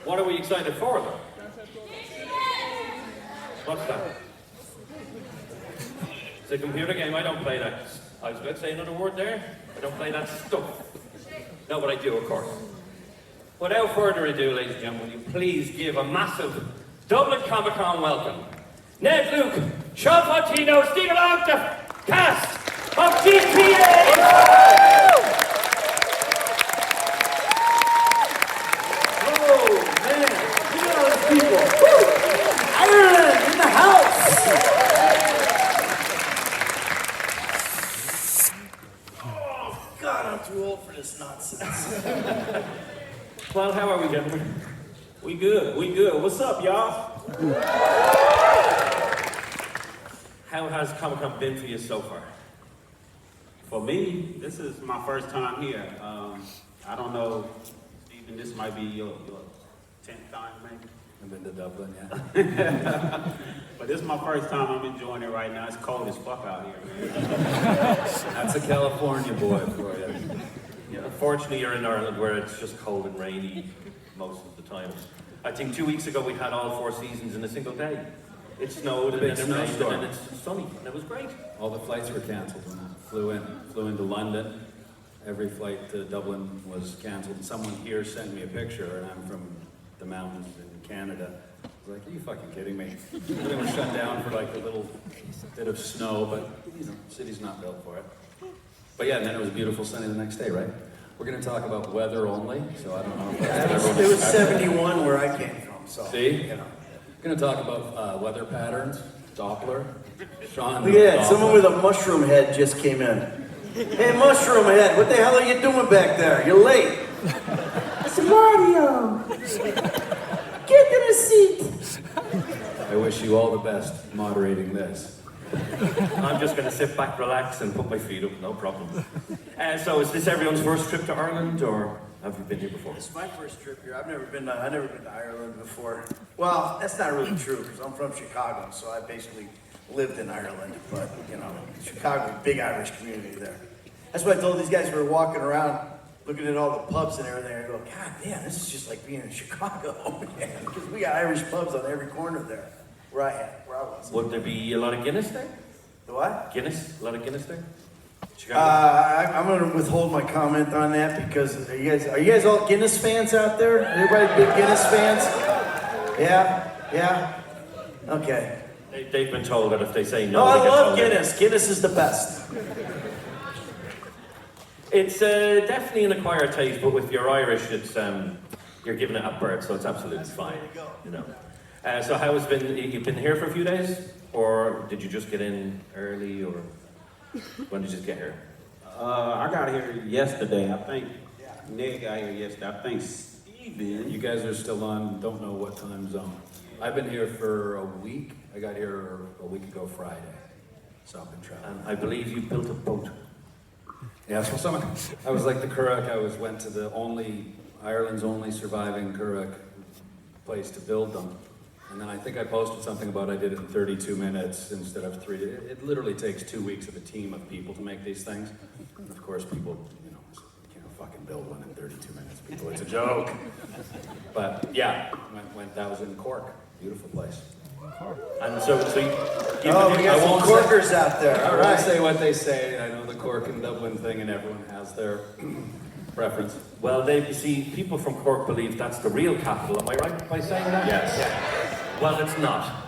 What are we excited for, though? What's that? It's a computer game. I don't play that. I was about to say another word there. I don't play that stuff. Not what I do, of course. Without further ado, ladies and gentlemen, will you please give a massive Dublin Comicon welcome. Ned Luke, Sean Fontino, Stephen Long, the cast of GTA! Ireland in the house! Oh, God, I'm too old for this nonsense. Well, how are we, gentlemen? We good. What's up, y'all? How has Comicon been for you so far? For me, this is my first time here. I don't know, Stephen, this might be your 10th time, maybe? I've been to Dublin, yeah. But this is my first time. I'm enjoying it right now. It's cold as fuck out here, man. That's a California boy for you. Yeah, unfortunately, you're in Ireland where it's just cold and rainy most of the time. I think 2 weeks ago we had all 4 seasons in a single day. It snowed and then it rained and then it's sunny, and it was great. All the flights were cancelled when I flew into London. Every flight to Dublin was cancelled. Someone here sent me a picture, and I'm from the mountains in Canada. I was like, are you fucking kidding me? Everything was shut down for like a little bit of snow, but you know, the city's not built for it. But yeah, and then it was beautiful sunny the next day, right? We're going to talk about weather only, so I don't know if that's what It was 71 where I came from, so. See? You know. We're going to talk about weather patterns, Doppler. Sean. Look at that, Doppler. someone with a mushroom head just came in. Hey, mushroom head, what the hell are you doing back there? You're late. It's Mario. Get in a seat. I wish you all the best moderating this. I'm just going to sit back, relax, and put my feet up, no problem. So is this everyone's first trip to Ireland, or have you been here before? It's my first trip here. I've never been to Ireland before. Well, that's not really true, because I'm from Chicago, so I basically lived in Ireland. But, you know, Chicago, big Irish community there. That's what I told these guys. We were walking around, looking at all the pubs and everything. I go, God damn, this is just like being in Chicago, man. Because we got Irish pubs on every corner there, where I was. Would there be a lot of Guinness there? The what? Guinness? A lot of Guinness there? Chicago? I'm going to withhold my comment on that because are you guys all Guinness fans out there? Everybody big Guinness fans? Yeah? Okay. They've been told that if they say no, Oh, they I get love told Guinness. Guinness is the best. It's definitely an acquired taste, but if you're Irish, it's you're giving it at birth, so it's absolutely fine. There you go. You know. So how has it been? You've been here for a few days, or did you just get in early, or when did you just get here? I got here yesterday, I think. Nick got here yesterday. I think Stephen. You guys are still on, don't know what time zone. I've been here for a week. I got here a week ago Friday. So I've been traveling. And I believe you built a boat. Yeah, so I was like the Curragh. Went to Ireland's only surviving Curragh place to build them. And then I think I posted something about I did it in 32 minutes instead of 3. It literally takes 2 weeks of a team of people to make these things. And of course, people, you can't fucking build one in 32 minutes, people. It's a joke. But yeah, that was in Cork. Beautiful place. And so We got some Corkers out there. All I won't right. say what they say. I know the Cork and Dublin thing, and everyone has their preference. well, they see people from Cork believe that's the real capital. Am I right by saying that? Yes. Yeah. Well, it's not.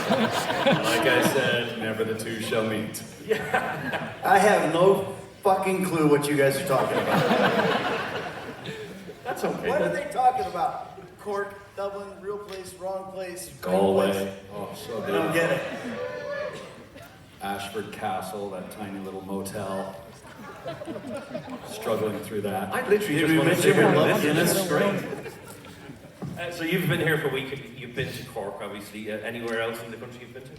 Like I said, never the two shall meet. I have no fucking clue what you guys are talking about. That's okay. What are they talking about? Cork, Dublin, real place, wrong place, Galway. place. Oh, so I don't good. get it. Ashford Castle, that tiny little motel. Struggling through that. I literally just want to say Guinness is great. So you've been here for a week. You've been to Cork, obviously. Anywhere else in the country you've been to?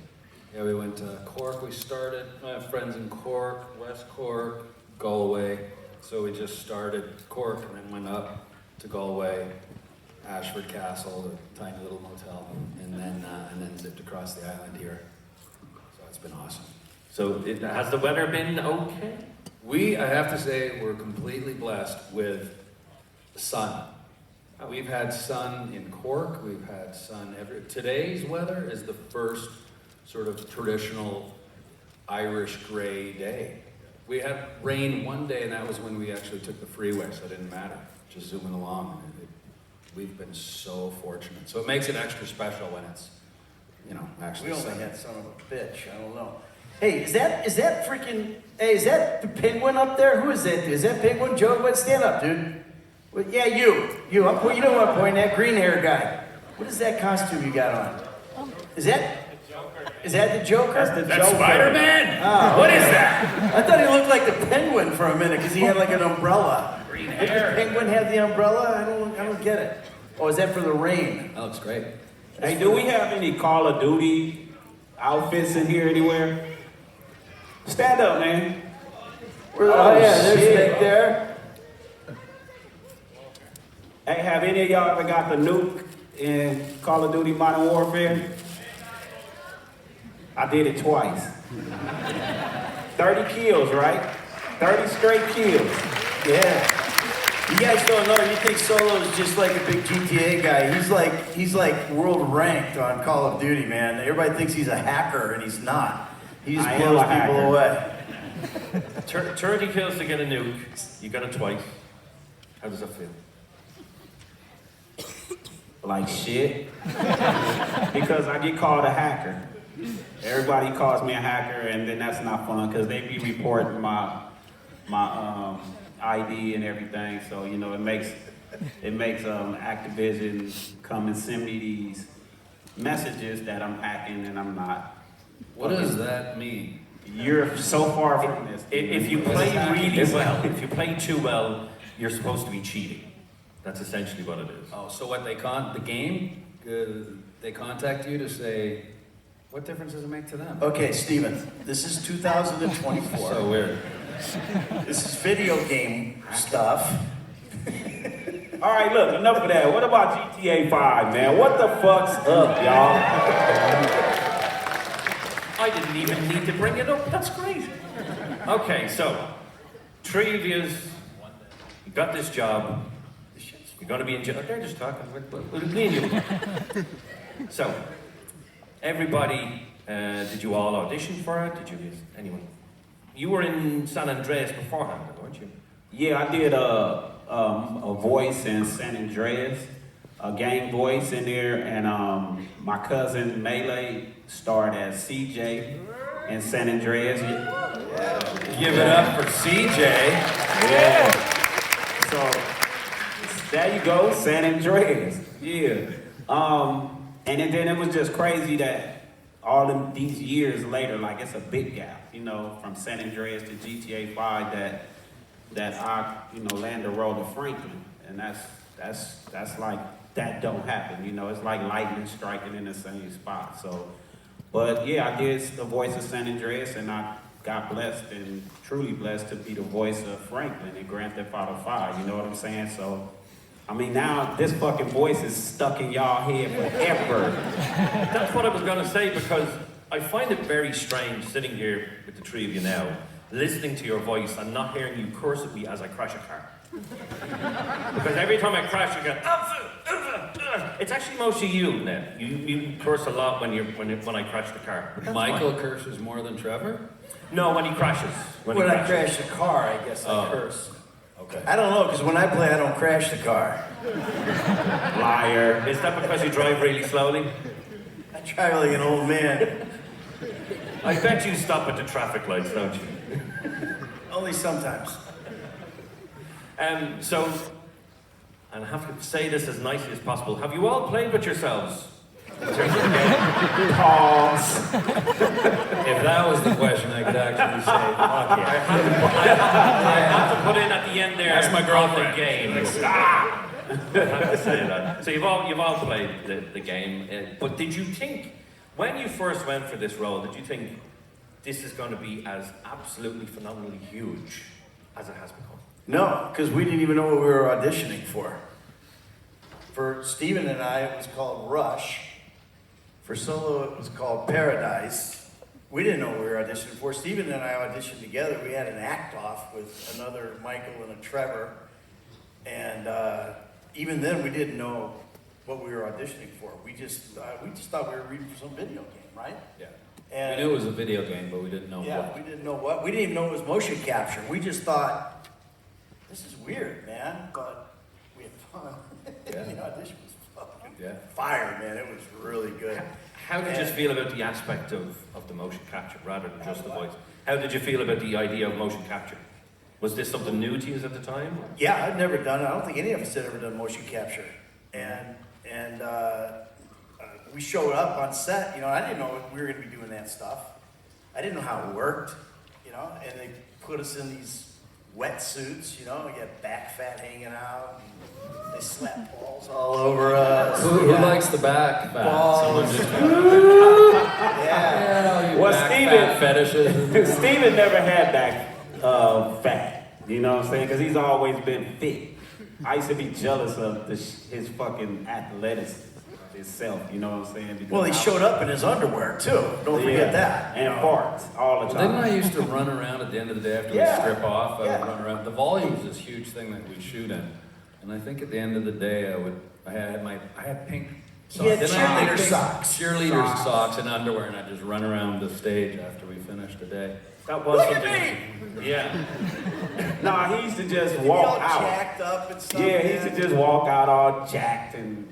Yeah, we went to Cork. We started. I have friends in Cork, West Cork, Galway. So we just started Cork and then went up to Galway, Ashford Castle, a tiny little motel, and then zipped across the island here. So it's been awesome. So has the weather been okay? I have to say, we're completely blessed with the sun. We've had sun in Cork, we've had sun today's weather is the first sort of traditional Irish gray day. We had rain one day, and that was when we actually took the freeway, so it didn't matter. Just zooming along. We've been so fortunate. So it makes it extra special when it's, actually We only sunny. had son of a bitch. I don't know. Hey, is that freaking? Hey, is that the penguin up there? Who is that? Is that penguin? Joe, what? Stand up, dude. Well, yeah, you. You know what I'm pointing at? Green hair guy. What is that costume you got on? Is that the Joker? That's the Joker. Spider-Man! Oh, What is that? I thought he looked like the penguin for a minute because he had like an umbrella. Green Did the hair. penguin have the umbrella? I don't get it. Oh, is that for the rain? That looks great. Hey, do we have any Call of Duty outfits in here anywhere? Stand up, man. Oh yeah, there's shit. Nick there. Hey, have any of y'all ever got the nuke in Call of Duty Modern Warfare? I did it twice. 30 kills, right? 30 straight kills. Yeah. You guys don't know. You think Solo's just like a big GTA guy. He's like world ranked on Call of Duty, man. Everybody thinks he's a hacker, and he's not. He just I am blows a people hacker. away. 30 kills to get a nuke. You got it twice. How does that feel? Like shit. Because I get called a hacker. Everybody calls me a hacker, and then that's not fun because they be reporting my ID and everything. So it makes Activision come and send me these messages that I'm hacking and I'm not. What does that mean? You're so far from this. If you play really well, if you play too well, you're supposed to be cheating. That's essentially what it is. Oh, so what the game, they contact you to say, what difference does it make to them? Okay, Steven, this is 2024. So weird. This is video game stuff. All right, look, enough of that. What about GTA 5, man? What the fuck's up, y'all? I didn't even need to bring it up. That's great. Okay, so, three of yous, you got this job. You're going to be in jail. They're just talking. We'll be in you. So, everybody, did you all audition for it? Did you, anyone? You were in San Andreas beforehand, weren't you? Yeah, I did a voice in San Andreas, a game voice in there, and my cousin Melee starred as CJ in San Andreas. Give it up for CJ. Yeah. So there you go, San Andreas. Yeah. And then it was just crazy that all of these years later, like it's a big gap, from San Andreas to GTA 5 that I, land the role of Franklin. And that's like, that don't happen, it's like lightning striking in the same spot. So, but yeah, I did the voice of San Andreas, and I got blessed and truly blessed to be the voice of Franklin in Grand Theft Auto 5, you know what I'm saying? So, I mean, now this fucking voice is stuck in y'all head forever. That's what I was going to say, because I find it very strange sitting here with the three of you now, listening to your voice and not hearing you curse at me as I crash a car. Because every time I crash, you go, it's actually mostly you now. You curse a lot when I crash the car. But that's Michael fine. curses more than Trevor? No, when he crashes. When I crash the car, I guess I curse. Okay. I don't know, because when I play, I don't crash the car. Liar. Is that because you drive really slowly? I drive like an old man. I bet you stop at the traffic lights, don't you? Only sometimes. So, and I have to say this as nicely as possible, have you all played with yourselves? In terms of the game? Pause. If that was the question, I could actually say, fuck I yeah. have to put in at the end there. That's my girlfriend. The game. Stop. I have to say that. So you've all played the game, but did you think when you first went for this role? Did you think this is going to be as absolutely phenomenally huge as it has become? No, because we didn't even know what we were auditioning for. For Steven and I, it was called Rush. For Solo, it was called Paradise. We didn't know what we were auditioning for. Steven and I auditioned together. We had an act-off with another Michael and a Trevor. And even then, we didn't know what we were auditioning for. We just thought we were reading for some video game, right? Yeah. And We knew it was a video game, but we didn't know yeah, what. we didn't know what. We didn't even know it was motion capture. We just thought, this is weird, man, but we had fun. Yeah. The audition was fucking Yeah. fire, man. It was really good. How did you feel about the aspect of the motion capture rather than just the voice? How did you feel about the idea of motion capture? Was this something new to you at the time? Yeah, I'd never done it. I don't think any of us had ever done motion capture. And we showed up on set, you know, I didn't know we were going to be doing that stuff. I didn't know how it worked, you know, and they put us in these wetsuits, you know, we got back fat hanging out, and they slap balls all over us. Who likes the back fat? Balls. Someone just Yeah. yeah, you Well, back Steven- fat fetishes. Steven never had back fat, you know what I'm saying? Because he's always been fit. I used to be jealous of his fucking athleticism himself, you know what I'm saying? Because Well, he showed up in his underwear, too. Don't forget that. And farts all the Didn't time. I used to run around at the end of the day after Yeah. we strip off? I Yeah. would run around. The volume is this huge thing that we shoot in, and I think at the end of the day, I had pink. He had Didn't I have cheerleader pink socks. cheerleader socks and underwear, and I'd just run around the stage after we finished the day. That was Look at something. me! Yeah. Nah, he used to just He all walk out. jacked up and stuff. Yeah, he used man. to just walk out all jacked and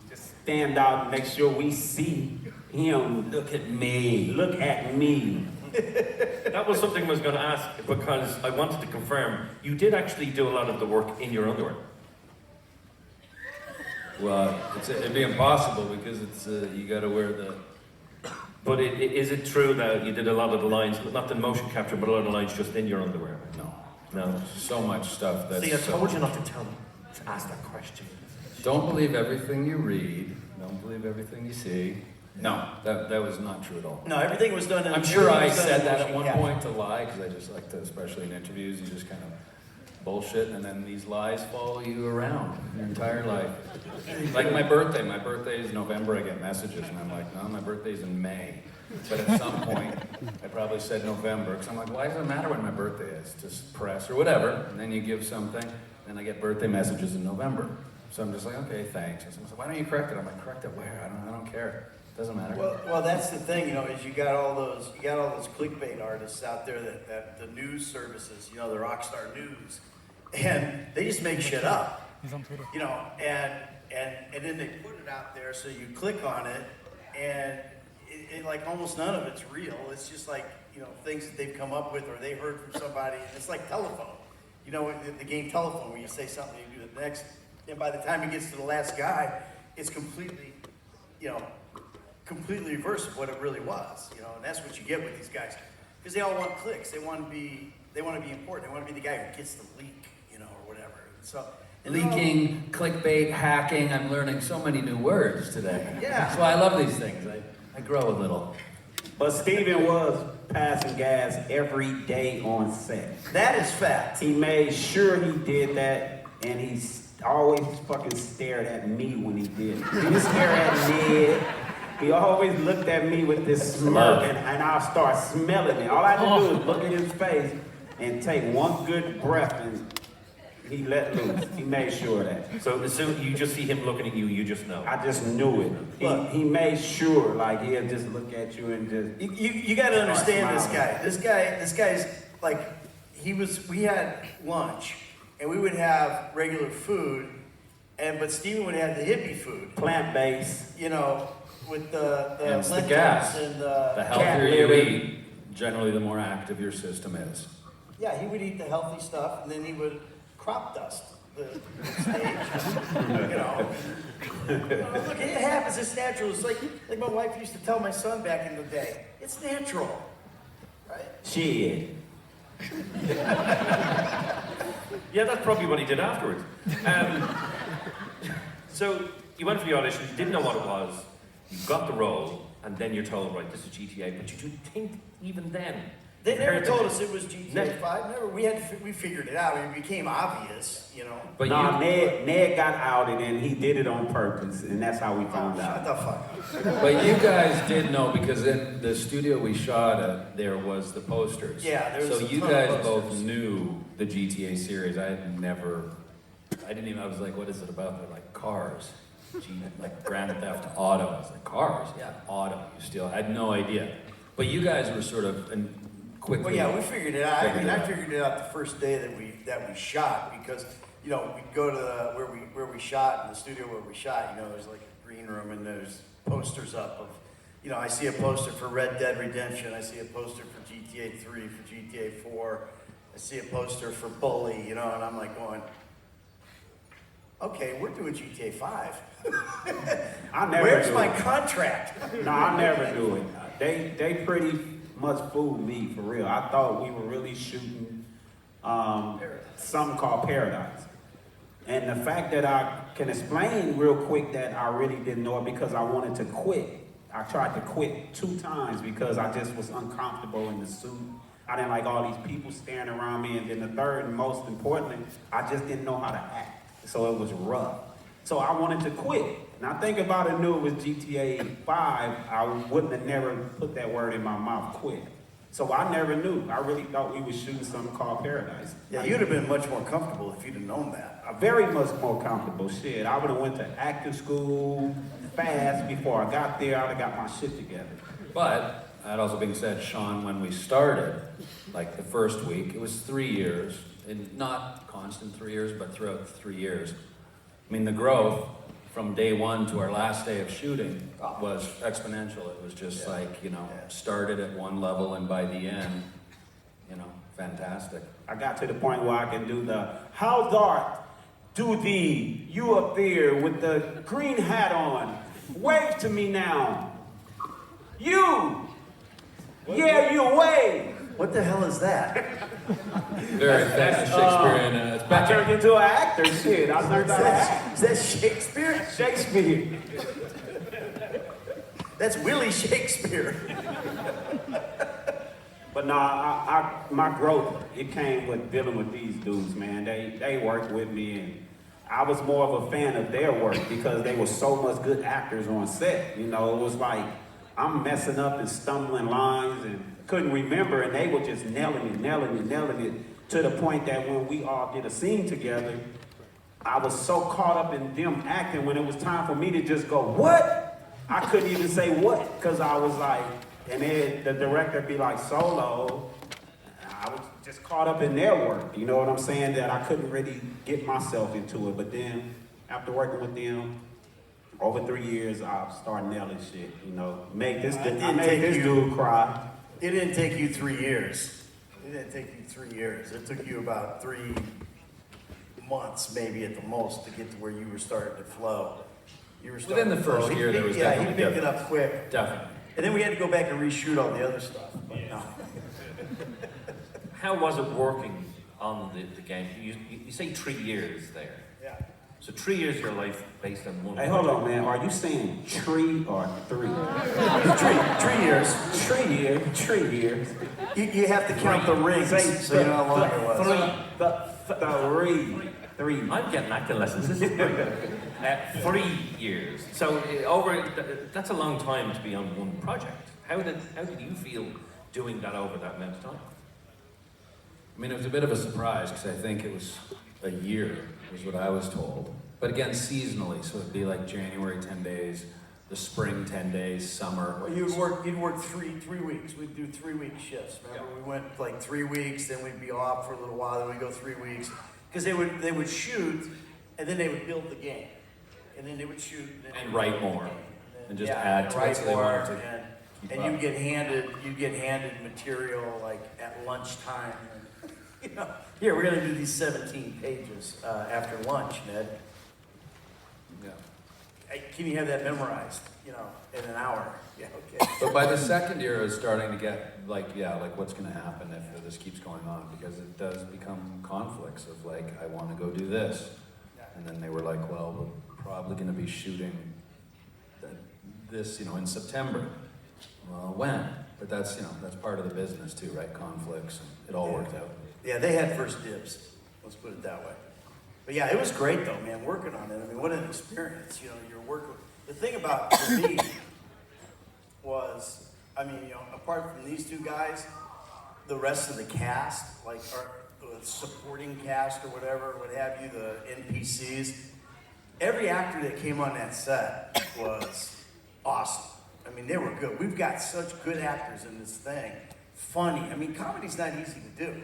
just stand out and make sure we see him. Look at me. Look at me. That was something I was going to ask because I wanted to confirm you did actually do a lot of the work in your underwear. Well, it'd be impossible because it's you got to wear the. But is it true that you did a lot of the lines, not the motion capture, but a lot of the lines just in your underwear? No, No. so much stuff that's. See, I told you not to tell me to ask that question. Don't believe everything you read. Don't believe everything you see. No, that was not true at all. No, everything was done in I'm sure I everything was done said in that at motion one capture. point to lie, because I just like to, especially in interviews, you just kind of bullshit, and then these lies follow you around your entire life. Like my birthday is November, I get messages, and I'm like, no, my birthday's in May. But at some point, I probably said November, because I'm like, why does it matter when my birthday is? Just press or whatever, and then you give something, and I get birthday messages in November. So I'm just like, okay, thanks. And someone said, why don't you correct it? I'm like, correct it where? I don't care. Doesn't matter. Well, that's the thing, you know, is you got all those clickbait artists out there that the news services, you know, the Rockstar News, and they just make shit up. He's on Twitter. You know, and then they put it out there, so you click on it, and it like almost none of it's real. It's just like, you know, things that they've come up with or they heard from somebody. It's like telephone. You know, the game telephone, where you say something, you do the next, and by the time it gets to the last guy, it's completely, you know, completely reverse of what it really was, you know, and that's what you get with these guys, because they all want clicks. They want to be important. They want to be the guy who gets the leak, you know, or whatever. So and Leaking, clickbait, hacking, I'm learning so many new words today. Yeah. That's why I love these things. I grow a little. But Steven was passing gas every day on set. that is fact. He made sure he did that, and he always fucking stared at me when he did it. He would stare at Ned. He always looked at me with this smirk, and I'll start smelling it. All I had to do is look at his face and take one good breath, and he let loose. He made sure of that. So as soon you just see him looking at you, you just know. I just knew it. Look. He made sure, like, he'll just look at you and just... You got to understand this smiling. guy. This guy's like, we had lunch, and we would have regular food, but Steven would have the hippie food, Plant-based. you know, with the Hence the lentils gas. and The cat healthier you liver. eat, generally the more active your system is. Yeah, he would eat the healthy stuff, and then he would crop dust the stage. You know. Look, it happens. It's natural. It's like my wife used to tell my son back in the day. It's natural, right? Shit. Yeah, that's probably what he did afterwards. So you went for the audition, you didn't know what it was, you got the role, and then you're told, right, this is GTA. But you didn't think even then. They never compared to- told us it was GTA Never. 5. Never. We figured it out. I mean, it became obvious, you know. But Nah, you, Ned got outed, and he did it on purpose, and that's how we found Shut out. the fuck up. but you guys did know, because in the studio we shot at, there was the posters. Yeah, there was So a you ton of guys both posters. knew the GTA series. I had never I was like, what is it about? They're like, cars. Like Grand Theft Auto. I was like, cars? Yeah, auto. You steal. I had no idea. But you guys were sort of quickly. Well, yeah, we figured it out. I mean, I out. figured it out the first day that we shot because, you know, we'd go to where we shot, in the studio where we shot, you know, there's like a green room and there's posters up of, you know, I see a poster for Red Dead Redemption, I see a poster for GTA 3, for GTA 4, I see a poster for Bully, you know, and I'm like going, okay, we're doing GTA 5. Where's my contract? No, I never do it. They pretty much fooled me, for real. I thought we were really shooting something called Paradise. And the fact that I can explain real quick that I really didn't know it because I wanted to quit. I tried to quit 2 times because I just was uncomfortable in the suit. I didn't like all these people staring around me. And then the third and most importantly, I just didn't know how to act. So it was rough. So I wanted to quit. And I think about it, knew it was GTA 5, I wouldn't have never put that word in my mouth, quit. So I never knew. I really thought we were shooting something called Paradise. Yeah, you'd have been much more comfortable if you'd have known that. Very much more comfortable. Shit, I would have went to acting school fast before I got there. I'd have got my shit together. But, that also being said, Sean, when we started, like the first week, it was 3 years, and not constant 3 years, but throughout the 3 years. I mean, the growth from day one to our last day of shooting was exponential. It was just like, you know, started at one level and by the end, you know, fantastic. I got to the point where I can do the, how's art? Do thee, you up there with the green hat on. Wave to me now. You! Yeah, you wave! What the hell is that? Very famous Shakespearean. It's I back turned into an actor, shit. I learned how to act. Is that Shakespeare? Shakespeare. That's Willie Shakespeare. But no, my growth, it came with dealing with these dudes, man. They worked with me, and I was more of a fan of their work because they were so much good actors on set. You know, it was like I'm messing up and stumbling lines and couldn't remember, and they were just nailing it to the point that when we all did a scene together, I was so caught up in them acting when it was time for me to just go, what? I couldn't even say what, because I was like, and then the director be like, solo. I was just caught up in their work, you know what I'm saying? That I couldn't really get myself into it. But then, after working with them, over 3 years, I started nailing shit, you know. I made this dude cry. It didn't take you 3 years. It didn't take you 3 years. It took you about 3 months, maybe at the most, to get to where you were starting to flow. You were Within the first year, there was yeah, definitely he picked it up quick. Definitely. And then we had to go back and reshoot all the other stuff. But no. How was it working on the game? You say 3 years there. Yeah. So 3 years of your life based on one. Hey, hold on, man. Are you saying tree or 3? 3 years. 3 years. 3 years. You have to count the rings, so you know how long it was. Three. I'm getting acting lessons. This is great. 3 years. So that's a long time to be on one project. How did you feel doing that over that amount of time? I mean, it was a bit of a surprise because I think it was a year, was what I was told. But again, seasonally, so it'd be like January 10 days, the spring 10 days, summer. Well, you'd work three weeks. We'd do 3-week shifts. Remember, we went like 3 weeks, then we'd be off for a little while, then we'd go 3 weeks. Because they would shoot, and then they would build the game. And then they would shoot. And write more. And just add to it so they wanted to keep and up. you'd get handed material like at lunchtime. You know, here, we're gonna do these 17 pages after lunch, Ned. Yeah. Hey, can you have that memorized, you know, in an hour? Yeah, okay. But by the second year, it was starting to get like what's going to happen if this keeps going on? Because it does become conflicts of like, I want to go do this. And then they were like, well, we're probably going to be shooting this, in September. Well, when? But that's, that's part of the business too, right? Conflicts, and it all worked out. Yeah, they had first dibs. Let's put it that way. But yeah, it was great though, man, working on it. I mean, what an experience. You're working. The thing about for me was, apart from these two guys, the rest of the cast, like supporting cast or whatever, what have you, the NPCs. Every actor that came on that set was awesome. I mean, they were good. We've got such good actors in this thing. Funny. I mean, comedy's not easy to do.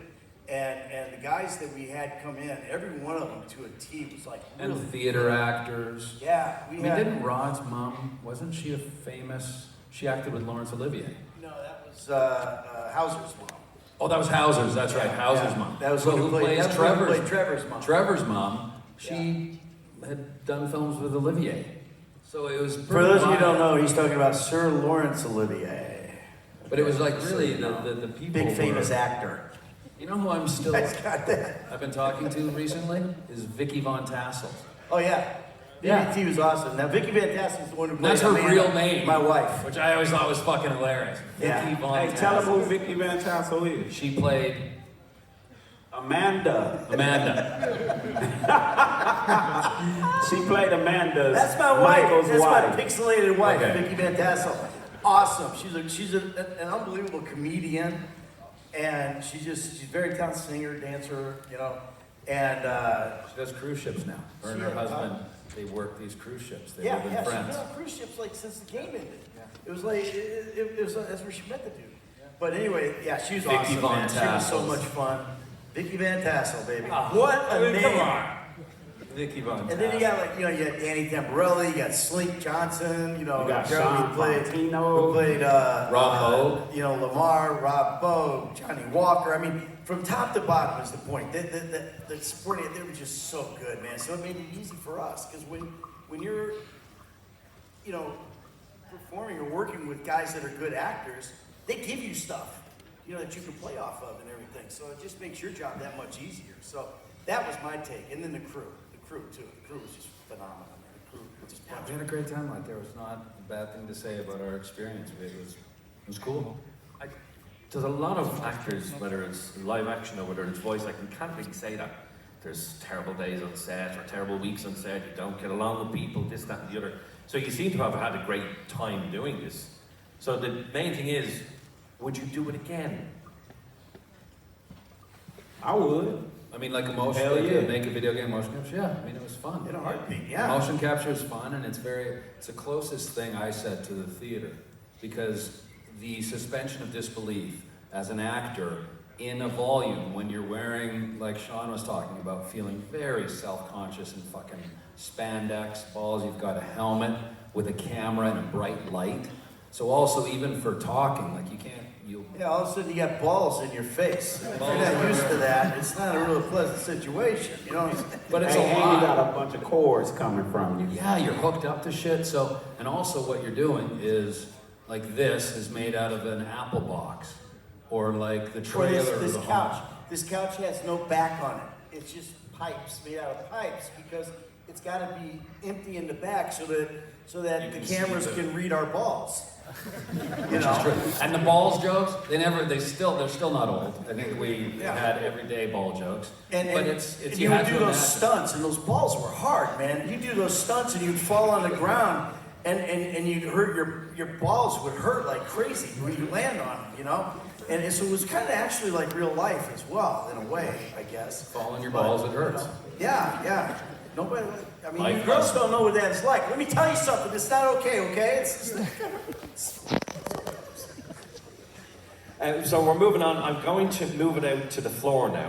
And the guys that we had come in, every one of them to a T was like really And theater actors. Yeah, I mean, didn't Rod's mom, wasn't she a famous, she acted with Laurence Olivier? No, that was Hauser's mom. Oh, that was Hauser's, that's right, Hauser's Yeah, mom. that was so who who plays Trevor's, Trevor's mom. Trevor's mom, she had done films with Olivier. So it was For those of you who don't know, he's talking about Sir Laurence Olivier. But it was like really the people Big famous were, actor. You know who I'm still, That's got that. I've been talking to recently? Is Vicky Von Tassel. Oh yeah. Yeah. VVT was awesome. Now Vicky Van Tassel is the one who played That's her Amanda, real name. my wife. Which I always thought was fucking hilarious. Yeah. Vicky Von Hey, tell Tassel. them who Vicky Van Tassel is. She played Amanda. Amanda. She played Amanda's That's my wife. Michael's That's wife. my pixelated wife, Okay. Vicky Van Tassel. Awesome. She's an unbelievable comedian, and she's very talented singer, dancer, you know. And She does cruise ships now. Her and her husband, they work these cruise ships. They live in she's France. been on cruise ships like since the game ended. It was like it was that's where she met the dude. But anyway, yeah, she was Vicky awesome, Von man. She was so Tassel. much fun. Vicky Van Tassel, baby. Ah, What a name! Come on. Vicky Von Tassel. And then you got like, you know, you got Danny Tamborelli, you got Slink Johnson, you know, You got Jeremy Sean who played, Fontino. who played Rob Bogue. you know, Lamar, Rob Bogue, Johnny Walker. I mean, from top to bottom is the point. The supporting, they were just so good, man. So it made it easy for us because when you're, you know, performing or working with guys that are good actors, they give you stuff, you know, that you can play off of and everything. So it just makes your job that much easier. So that was my take. And then the crew too. The crew was just phenomenal. Man. The crew was just Yeah, we had a great time. Like there was not a bad thing to say about our experience. It was cool. There's a lot of actors, whether it's live action or whether it's voice acting, you can't really say that. There's terrible days on set or terrible weeks on set, you don't get along with people, this, that, and the other. So you seem to have had a great time doing this. So the main thing is, would you do it again? I would. I mean, like emotion, Hell like yeah. make a video game motion capture. Yeah, I mean, it was fun. in a heartbeat, yeah. Motion capture is fun, and it's the closest thing I said to the theater, because the suspension of disbelief as an actor in a volume when you're wearing, like Sean was talking about, feeling very self-conscious and fucking spandex balls. You've got a helmet with a camera and a bright light. So also even for talking, like you can't. Yeah, all of a sudden you got balls in your face. If you're not used to that, it's not a real pleasant situation, you know? But it's Hey, a and lot. you got a bunch of cords coming from you. Yeah, you're hooked up to shit. So, and also what you're doing is, like this is made out of an Apple box, or like the Or trailer. this or the couch. home. This couch has no back on it. It's just pipes, made out of pipes, because it's got to be empty in the back so that You the can see cameras the- can read our balls. You Which know? is true. And the balls jokes, they're still not old. I think we Yeah. had everyday ball jokes. And but it's and you you had would to do those imagine. stunts, and those balls were hard, man. You do those stunts, and you'd fall on the ground, and you'd hurt your balls would hurt like crazy when you land on them, you know. And so it was kind of actually like real life as well, in a way, I guess. Fall on your But, balls, it hurts. Yeah. Nobody. I mean, you Life girls lesson. don't know what that's like. Let me tell you something. It's not okay. Okay. So we're moving on. I'm going to move it out to the floor now.